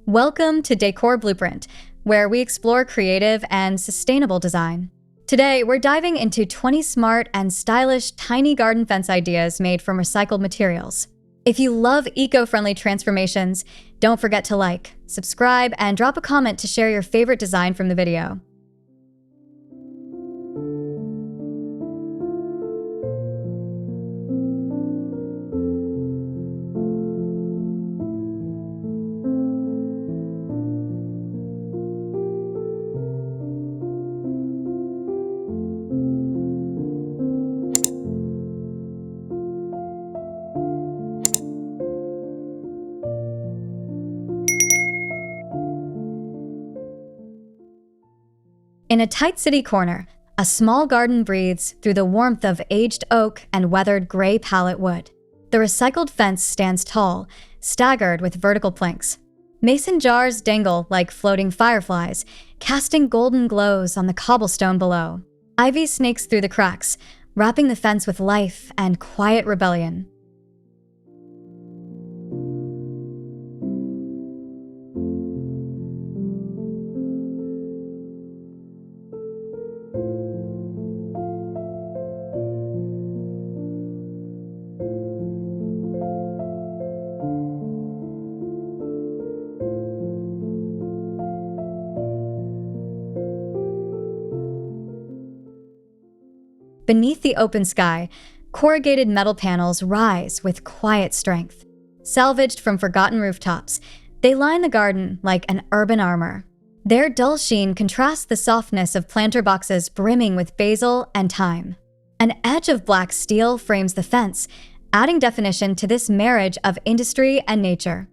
Welcome to Decor Blueprint, where we explore creative and sustainable design. Today, we're diving into 20 smart and stylish tiny garden fence ideas made from recycled materials. If you love eco-friendly transformations, don't forget to like, subscribe, and drop a comment to share your favorite design from the video. In a tight city corner, a small garden breathes through the warmth of aged oak and weathered gray pallet wood. The recycled fence stands tall, staggered with vertical planks. Mason jars dangle like floating fireflies, casting golden glows on the cobblestone below. Ivy snakes through the cracks, wrapping the fence with life and quiet rebellion. Beneath the open sky, corrugated metal panels rise with quiet strength. Salvaged from forgotten rooftops, they line the garden like an urban armor. Their dull sheen contrasts the softness of planter boxes brimming with basil and thyme. An edge of black steel frames the fence, adding definition to this marriage of industry and nature.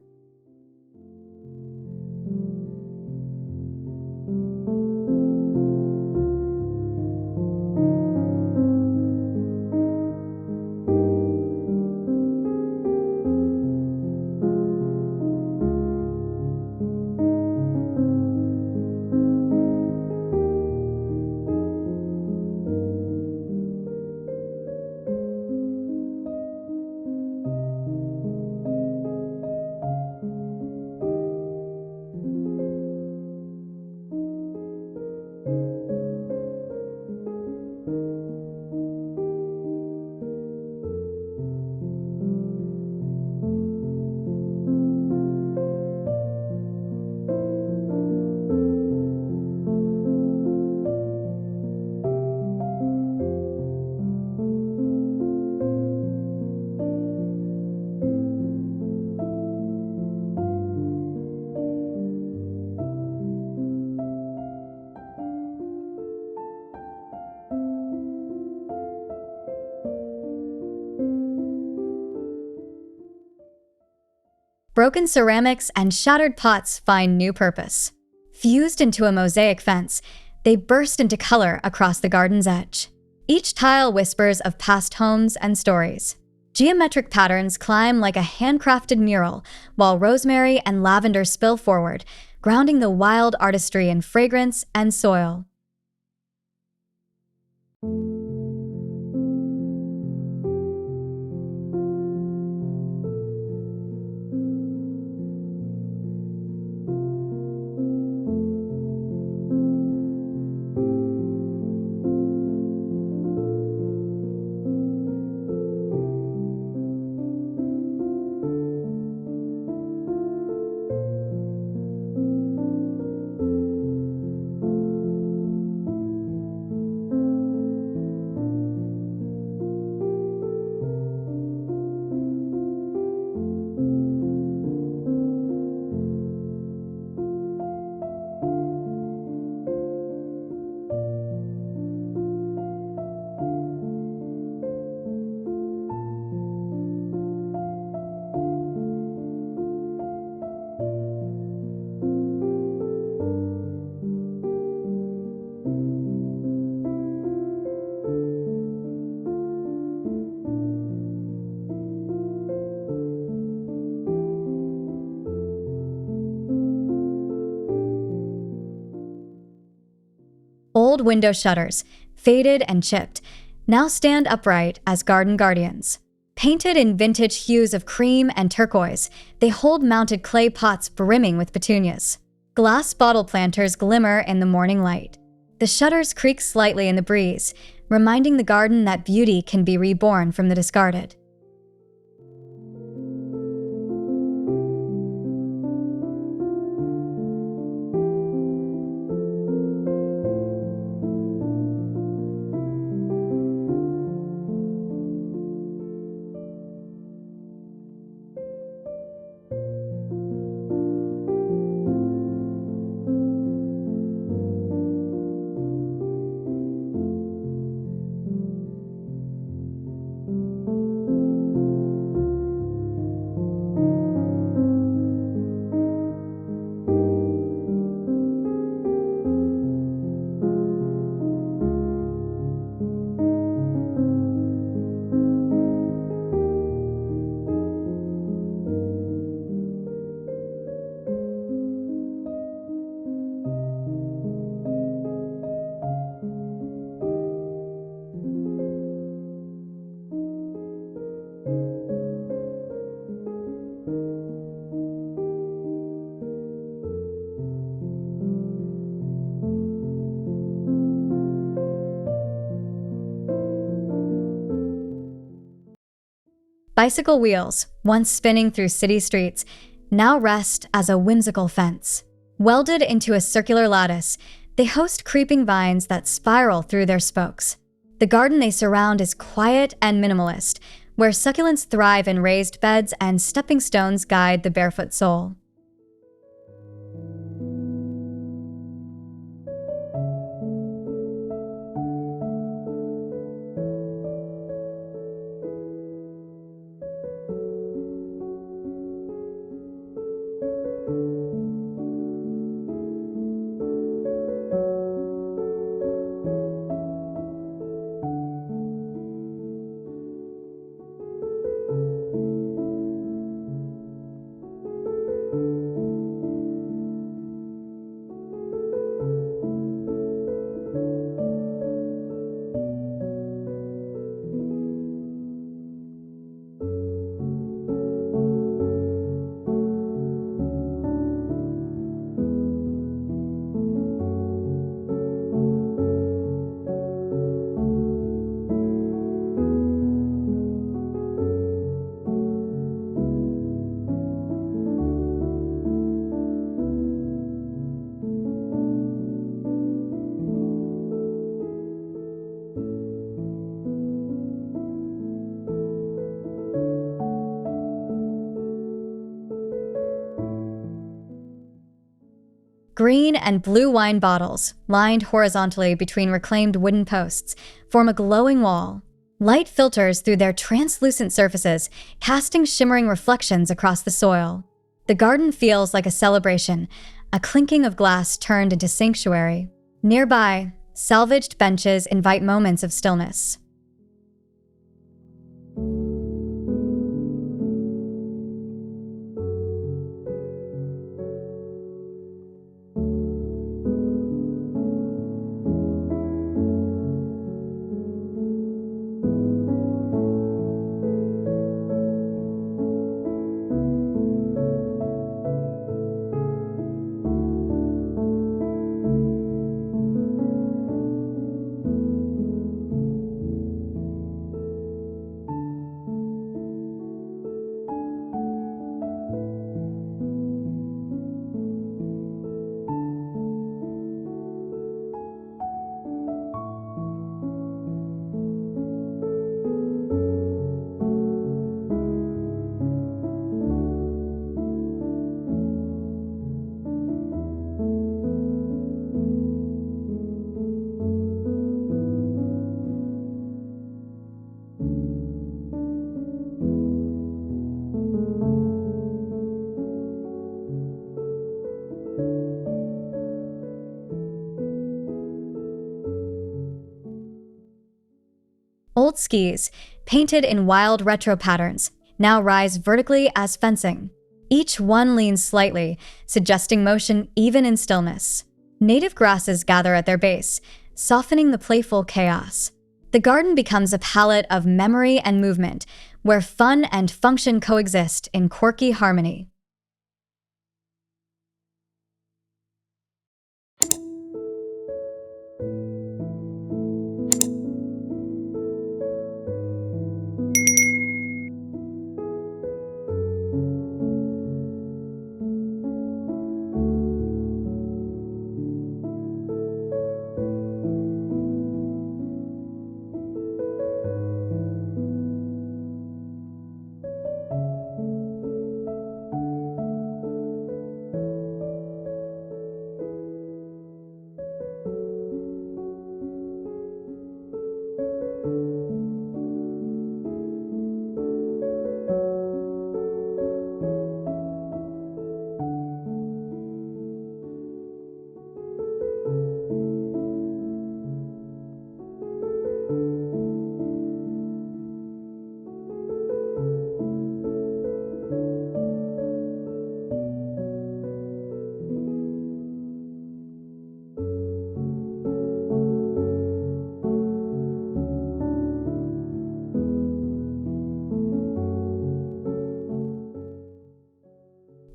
Broken ceramics and shattered pots find new purpose. Fused into a mosaic fence, they burst into color across the garden's edge. Each tile whispers of past homes and stories. Geometric patterns climb like a handcrafted mural, while rosemary and lavender spill forward, grounding the wild artistry in fragrance and soil. Old window shutters, faded and chipped, now stand upright as garden guardians. Painted in vintage hues of cream and turquoise, they hold mounted clay pots brimming with petunias. Glass bottle planters glimmer in the morning light. The shutters creak slightly in the breeze, reminding the garden that beauty can be reborn from the discarded. Bicycle wheels, once spinning through city streets, now rest as a whimsical fence. Welded into a circular lattice, they host creeping vines that spiral through their spokes. The garden they surround is quiet and minimalist, where succulents thrive in raised beds and stepping stones guide the barefoot soul. Green and blue wine bottles, lined horizontally between reclaimed wooden posts, form a glowing wall. Light filters through their translucent surfaces, casting shimmering reflections across the soil. The garden feels like a celebration, a clinking of glass turned into sanctuary. Nearby, salvaged benches invite moments of stillness. Old skis, painted in wild retro patterns, now rise vertically as fencing. Each one leans slightly, suggesting motion even in stillness. Native grasses gather at their base, softening the playful chaos. The garden becomes a palette of memory and movement, where fun and function coexist in quirky harmony.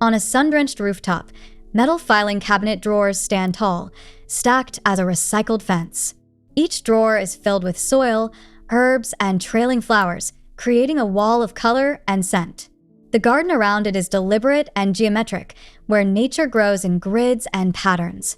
On a sun-drenched rooftop, metal filing cabinet drawers stand tall, stacked as a recycled fence. Each drawer is filled with soil, herbs, and trailing flowers, creating a wall of color and scent. The garden around it is deliberate and geometric, where nature grows in grids and patterns.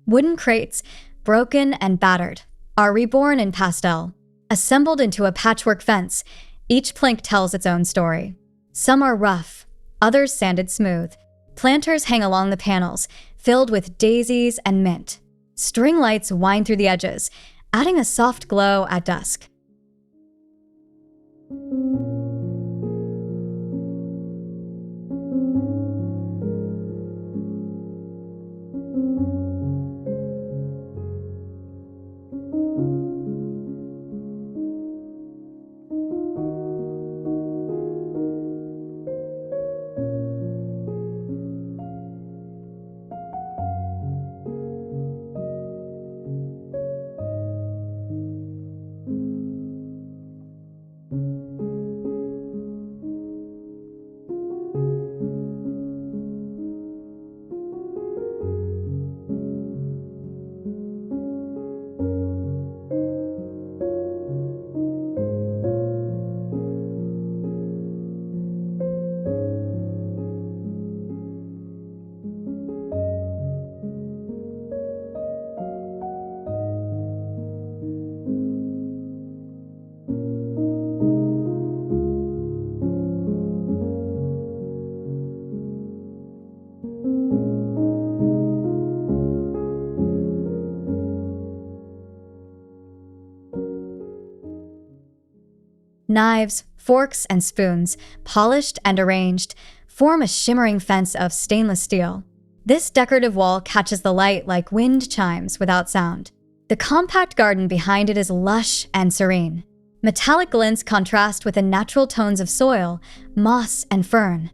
Wooden crates, broken and battered, are reborn in pastel. Assembled into a patchwork fence, each plank tells its own story. Some are rough, others sanded smooth. Planters hang along the panels, filled with daisies and mint. String lights wind through the edges, adding a soft glow at dusk. Knives, forks, and spoons, polished and arranged, form a shimmering fence of stainless steel. This decorative wall catches the light like wind chimes without sound. The compact garden behind it is lush and serene. Metallic glints contrast with the natural tones of soil, moss, and fern.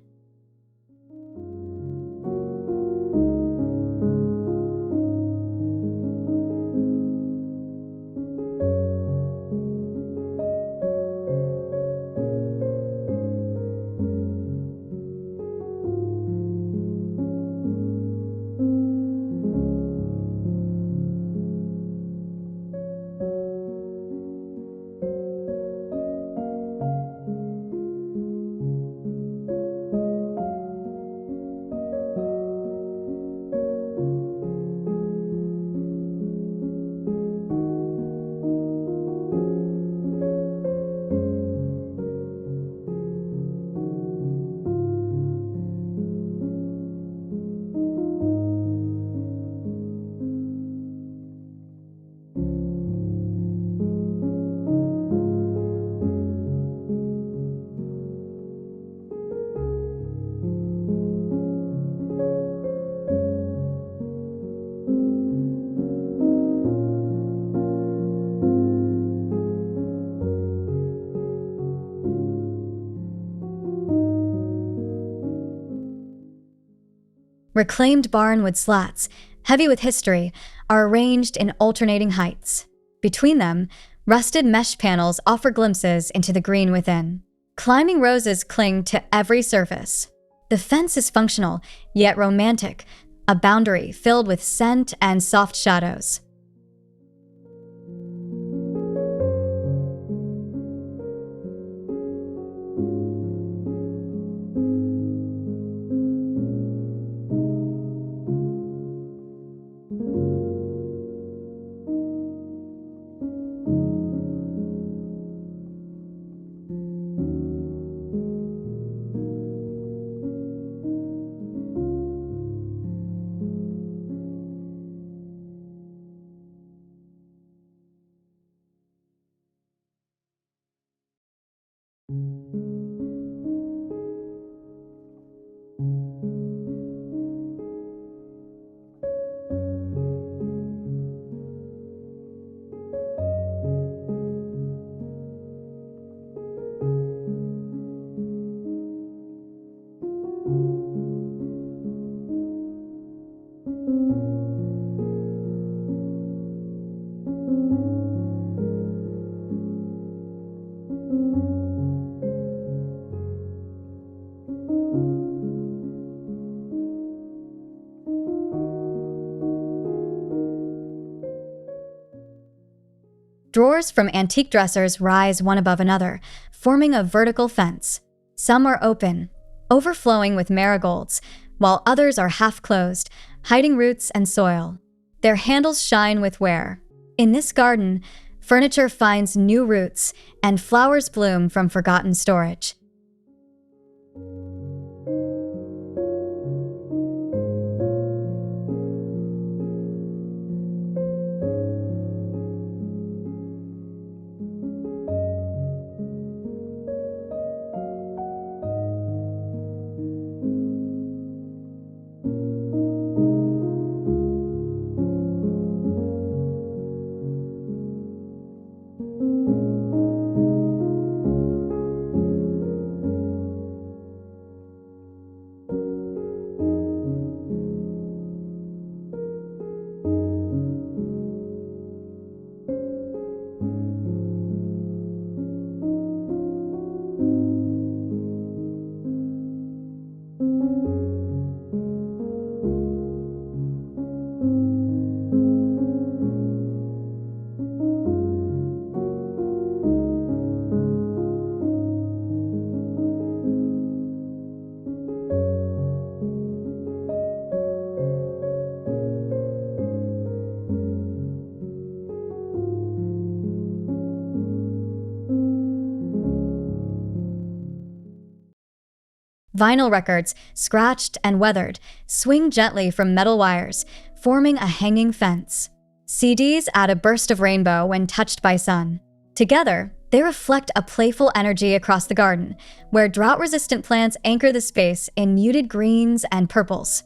Reclaimed barnwood slats, heavy with history, are arranged in alternating heights. Between them, rusted mesh panels offer glimpses into the green within. Climbing roses cling to every surface. The fence is functional, yet romantic, a boundary filled with scent and soft shadows. Drawers from antique dressers rise one above another, forming a vertical fence. Some are open, overflowing with marigolds, while others are half-closed, hiding roots and soil. Their handles shine with wear. In this garden, furniture finds new roots, and flowers bloom from forgotten storage. Vinyl records, scratched and weathered, swing gently from metal wires, forming a hanging fence. CDs add a burst of rainbow when touched by sun. Together, they reflect a playful energy across the garden, where drought-resistant plants anchor the space in muted greens and purples.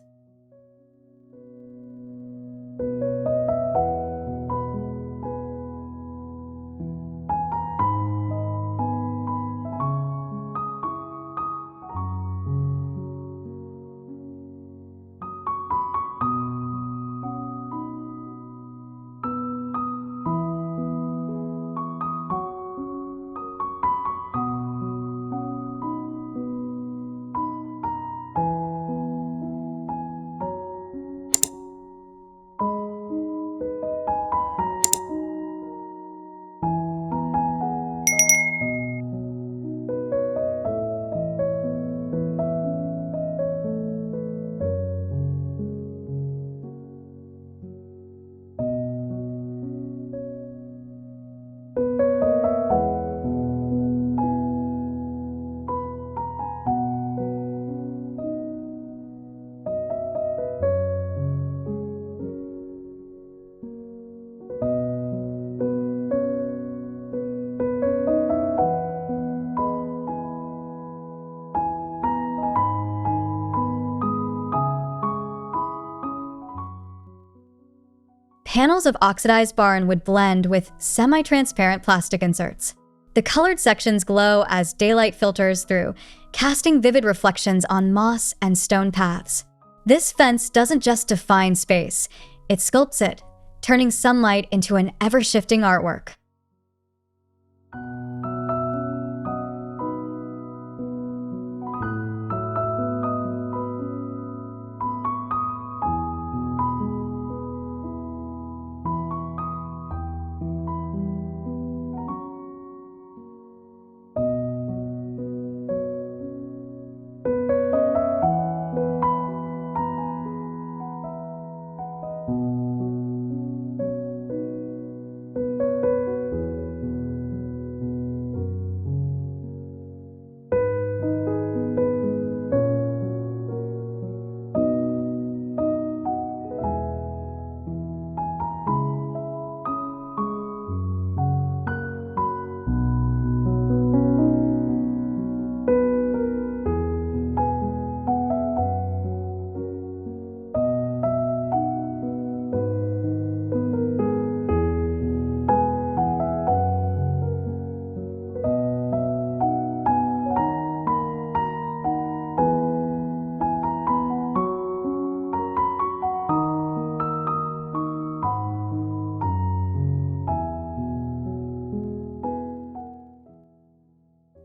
Panels of oxidized barn would blend with semi-transparent plastic inserts. The colored sections glow as daylight filters through, casting vivid reflections on moss and stone paths. This fence doesn't just define space, it sculpts it, turning sunlight into an ever-shifting artwork.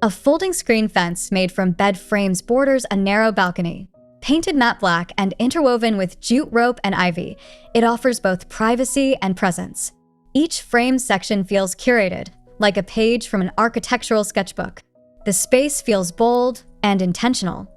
A folding screen fence made from bed frames borders a narrow balcony. Painted matte black and interwoven with jute rope and ivy, it offers both privacy and presence. Each frame section feels curated, like a page from an architectural sketchbook. The space feels bold and intentional.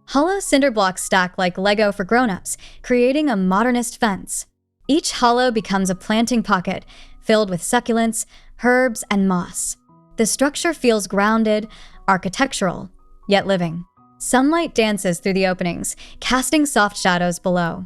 Hollow cinder blocks stack like Lego for grown-ups, creating a modernist fence. Each hollow becomes a planting pocket, filled with succulents, herbs, and moss. The structure feels grounded, architectural, yet living. Sunlight dances through the openings, casting soft shadows below.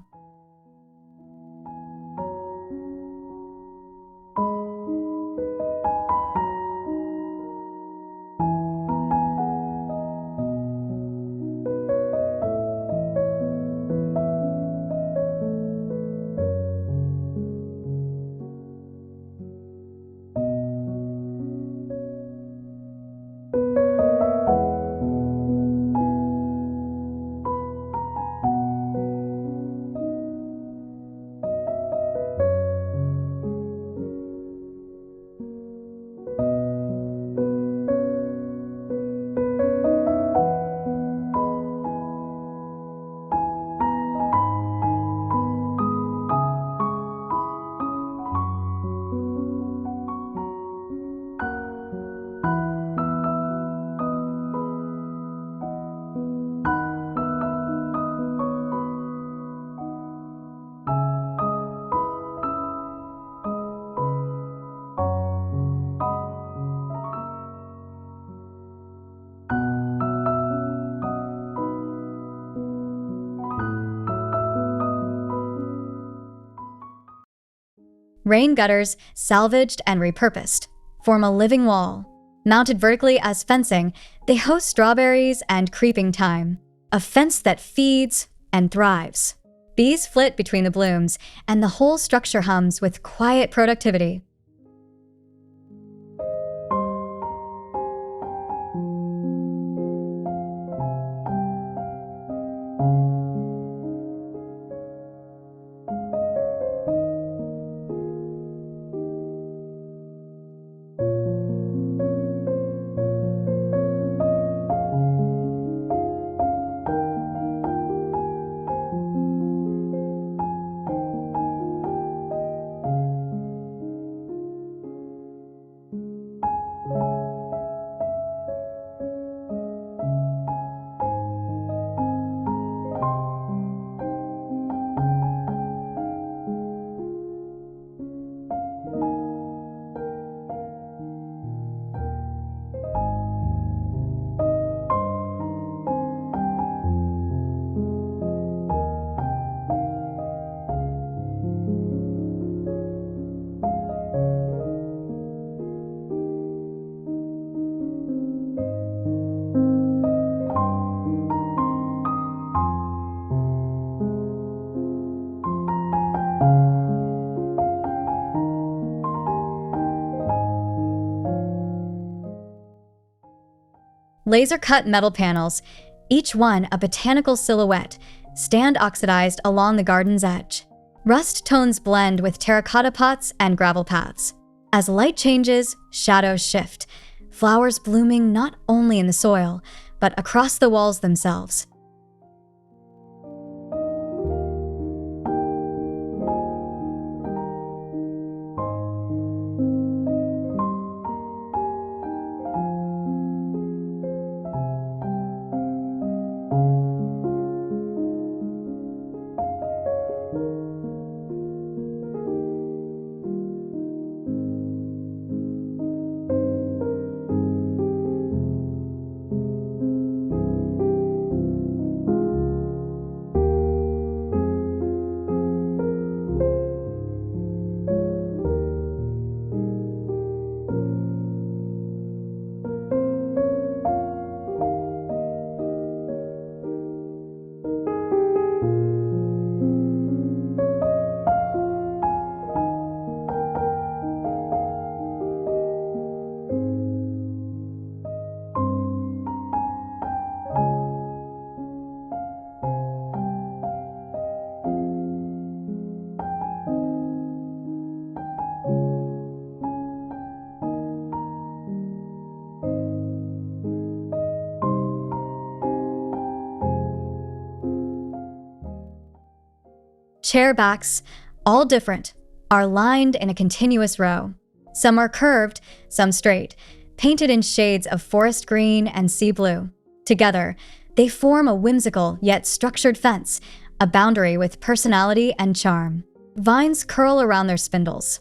Rain gutters, salvaged and repurposed, form a living wall. Mounted vertically as fencing, they host strawberries and creeping thyme, a fence that feeds and thrives. Bees flit between the blooms, and the whole structure hums with quiet productivity. Laser-cut metal panels, each one a botanical silhouette, stand oxidized along the garden's edge. Rust tones blend with terracotta pots and gravel paths. As light changes, shadows shift, flowers blooming not only in the soil, but across the walls themselves. Chair backs, all different, are lined in a continuous row. Some are curved, some straight, painted in shades of forest green and sea blue. Together, they form a whimsical yet structured fence, a boundary with personality and charm. Vines curl around their spindles.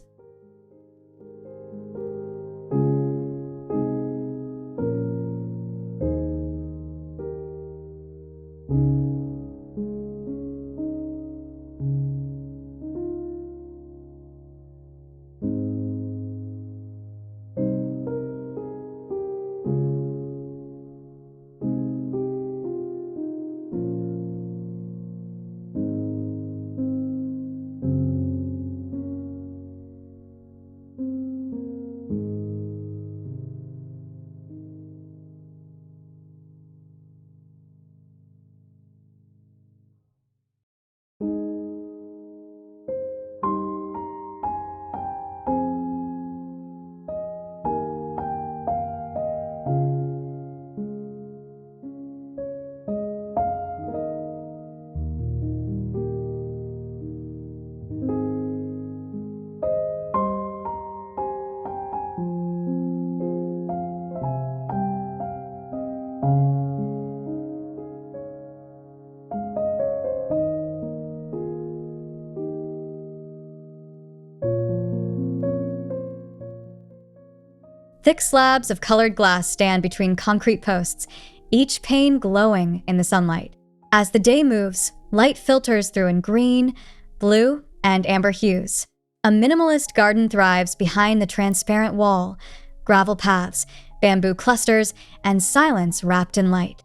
Thick slabs of colored glass stand between concrete posts, each pane glowing in the sunlight. As the day moves, light filters through in green, blue, and amber hues. A minimalist garden thrives behind the transparent wall, gravel paths, bamboo clusters, and silence wrapped in light.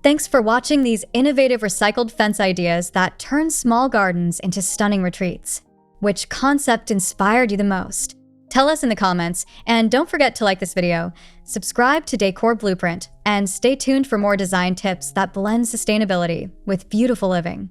Thanks for watching these innovative recycled fence ideas that turn small gardens into stunning retreats. Which concept inspired you the most? Tell us in the comments, and don't forget to like this video, subscribe to Decor Blueprint, and stay tuned for more design tips that blend sustainability with beautiful living.